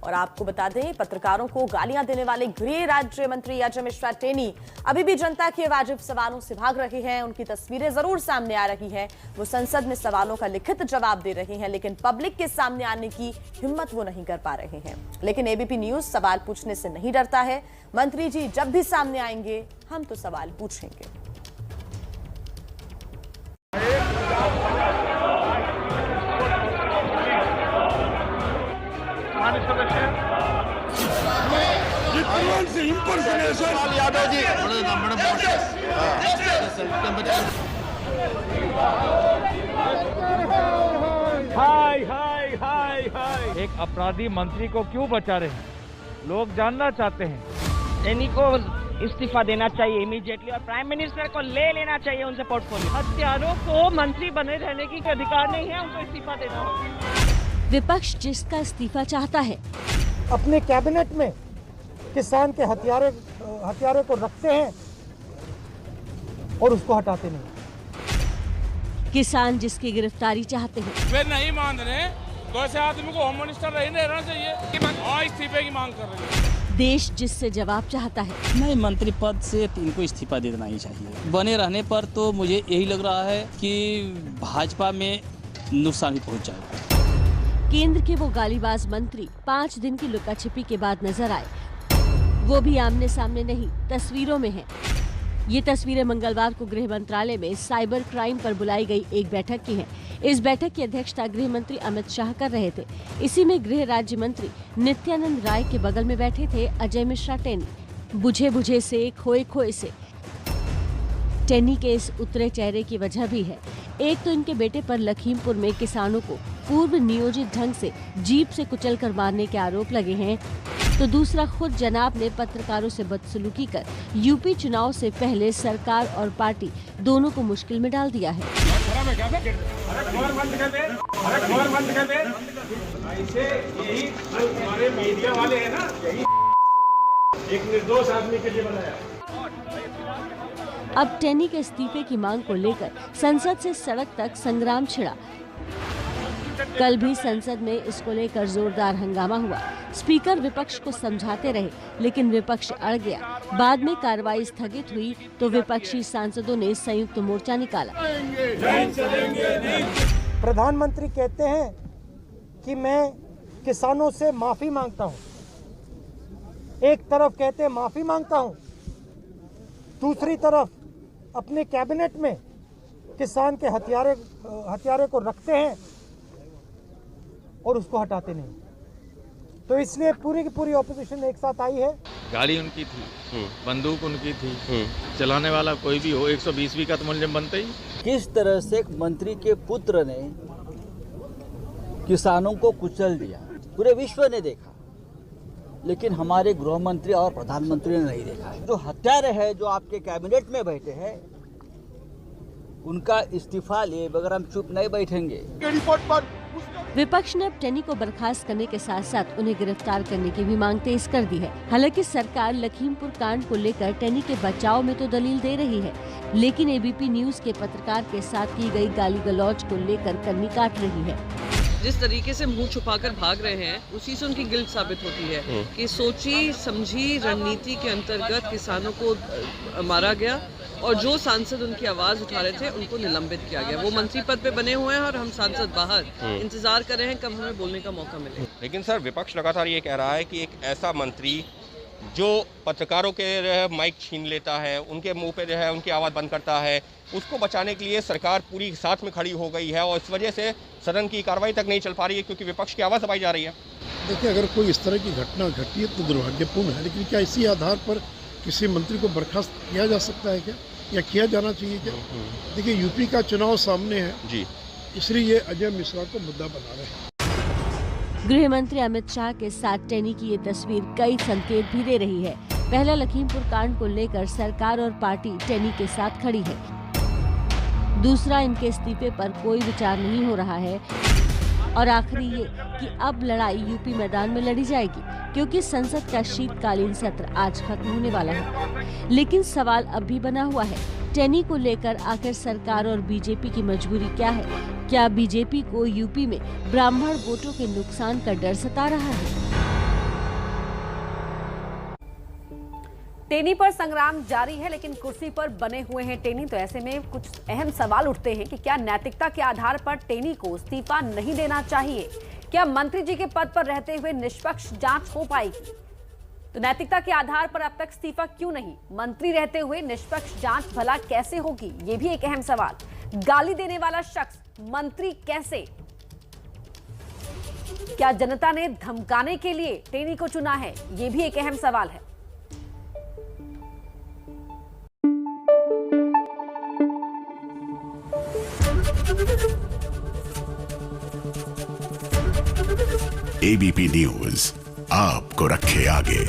और आपको बता दें, पत्रकारों को गालियां देने वाले गृह राज्य मंत्री अजय मिश्रा टेनी अभी भी जनता के वाजिब सवालों से भाग रहे हैं। उनकी तस्वीरें जरूर सामने आ रही हैं। वो संसद में सवालों का लिखित जवाब दे रहे हैं, लेकिन पब्लिक के सामने आने की हिम्मत वो नहीं कर पा रहे हैं। लेकिन एबीपी न्यूज सवाल पूछने से नहीं डरता है। मंत्री जी जब भी सामने आएंगे, हम तो सवाल पूछेंगे। यादव जी हाय हाय हाय हाय, एक अपराधी मंत्री को क्यों बचा रहे हैं, लोग जानना चाहते हैं। टेनी को इस्तीफा देना चाहिए इमीडिएटली और प्राइम मिनिस्टर को ले लेना चाहिए उनसे पोर्टफोलियो। हत्यारों को मंत्री बने रहने की अधिकार नहीं है, उनको इस्तीफा देना होगा। विपक्ष जिसका इस्तीफा चाहता है, अपने कैबिनेट में किसान के हथियारे को रखते हैं और उसको हटाते नहीं। किसान जिसकी गिरफ्तारी चाहते हैं, वे नहीं मान रहे तो ऐसे आदमी को होम मिनिस्टर नहीं रहना चाहिए और इस्तीफे की मांग कर रहे हैं। देश जिससे जवाब चाहता है। नहीं, मंत्री पद से इनको इस्तीफा दे देना ही चाहिए। बने रहने पर तो मुझे यही लग रहा है कि भाजपा में नुकसान ही पहुंच जाएगा। केंद्र के वो गालीबाज मंत्री 5 दिन की लुकाछिपी के बाद नजर आए, वो भी आमने सामने नहीं, तस्वीरों में है। ये तस्वीरें मंगलवार को गृह मंत्रालय में साइबर क्राइम पर बुलाई गई एक बैठक की हैं। इस बैठक की अध्यक्षता गृह मंत्री अमित शाह कर रहे थे। इसी में गृह राज्य मंत्री नित्यानंद राय के बगल में बैठे थे अजय मिश्रा टेनी। बुझे बुझे से, खोए खोए से। टेनी के इस उतरे चेहरे की वजह भी है। एक तो इनके बेटे पर लखीमपुर में किसानों को पूर्व नियोजित ढंग से जीप से कुचलकर मारने के आरोप लगे हैं, तो दूसरा खुद जनाब ने पत्रकारों से बदसलूकी कर यूपी चुनाव से पहले सरकार और पार्टी दोनों को मुश्किल में डाल दिया है। मीडिया वाले हैं ना, एक निर्दोष आदमी के लिए बनाया। अब टेनी के इस्तीफे की मांग को लेकर संसद से सड़क तक संग्राम छिड़ा। कल भी संसद में इसको लेकर जोरदार हंगामा हुआ। स्पीकर विपक्ष को समझाते रहे, लेकिन विपक्ष अड़ गया। बाद में कार्रवाई स्थगित हुई तो विपक्षी सांसदों ने संयुक्त मोर्चा निकाला। प्रधानमंत्री कहते हैं कि मैं किसानों से माफी मांगता हूं। एक तरफ कहते हैं माफी मांगता हूं, दूसरी तरफ अपने कैबिनेट में किसान के हथियारे को रखते हैं और उसको हटाते नहीं। तो इसलिए पूरी की पूरी ऑपोजिशन एक साथ आई है। गाड़ी उनकी थी, बंदूक उनकी थी, चलाने वाला कोई भी हो 120 का तो मुलजिम बनते ही। किस तरह से एक मंत्री के पुत्र ने किसानों को कुचल दिया, पूरे विश्व ने देखा, लेकिन हमारे गृह मंत्री और प्रधानमंत्री ने नहीं देखा। जो हत्यारे हैं, जो आपके कैबिनेट में बैठे हैं, उनका इस्तीफा लिए बगैर हम चुप नहीं बैठेंगे। विपक्ष ने अब टेनी को बर्खास्त करने के साथ साथ उन्हें गिरफ्तार करने की भी मांग तेज कर दी है। हालांकि सरकार लखीमपुर कांड को लेकर टेनी के बचाव में तो दलील दे रही है, लेकिन एबीपी न्यूज के पत्रकार के साथ की गई गाली गलौज को लेकर कन्नी काट रही है। जिस तरीके से मुंह छुपाकर भाग रहे हैं, उसी से उनकी गिल्ट साबित होती है कि सोची समझी रणनीति के अंतर्गत किसानों को मारा गया और जो सांसद उनकी आवाज उठा रहे थे उनको निलंबित किया गया। वो मंत्री पद पे बने हुए हैं और हम सांसद बाहर इंतजार कर रहे हैं कब हमें बोलने का मौका मिले। लेकिन सर, विपक्ष लगातार ये कह रहा है कि एक ऐसा मंत्री जो पत्रकारों के माइक छीन लेता है, उनके मुंह पे जो है उनकी आवाज़ बंद करता है, उसको बचाने के लिए सरकार पूरी साथ में खड़ी हो गई है और इस वजह से सदन की कार्रवाई तक नहीं चल पा रही है क्योंकि विपक्ष की आवाज़ दबाई जा रही है। देखिए, अगर कोई इस तरह की घटना घटी है तो दुर्भाग्यपूर्ण है, लेकिन क्या इसी आधार पर किसी मंत्री को बर्खास्त किया जा सकता है क्या, या किया जाना चाहिए क्या? देखिए, यूपी का चुनाव सामने है जी, इसलिए ये अजय मिश्रा को मुद्दा बना रहे हैं। गृह मंत्री अमित शाह के साथ टेनी की ये तस्वीर कई संकेत भी दे रही है। पहला, लखीमपुर कांड को लेकर सरकार और पार्टी टेनी के साथ खड़ी है। दूसरा, इनके इस्तीफे पर कोई विचार नहीं हो रहा है। और आखिरी ये कि अब लड़ाई यूपी मैदान में लड़ी जाएगी क्योंकि संसद का शीतकालीन सत्र आज खत्म होने वाला है। लेकिन सवाल अब भी बना हुआ है, टेनी को लेकर आखिर सरकार और बीजेपी की मजबूरी क्या है? क्या बीजेपी को यूपी में ब्राह्मण वोटों के नुकसान का डर सता रहा है? टेनी पर संग्राम जारी है, लेकिन कुर्सी पर बने हुए हैं टेनी। तो ऐसे में कुछ अहम सवाल उठते हैं कि क्या नैतिकता के आधार पर टेनी को इस्तीफा नहीं देना चाहिए? क्या मंत्री जी के पद पर रहते हुए निष्पक्ष जांच हो पाएगी? तो नैतिकता के आधार पर अब तक इस्तीफा क्यों नहीं? मंत्री रहते हुए निष्पक्ष जांच भला कैसे होगी? ये भी एक अहम सवाल। गाली देने वाला शख्स मंत्री कैसे? क्या जनता ने धमकाने के लिए टेनी को चुना है? ये भी एक अहम सवाल है। एबीपी न्यूज आपको रखे आगे।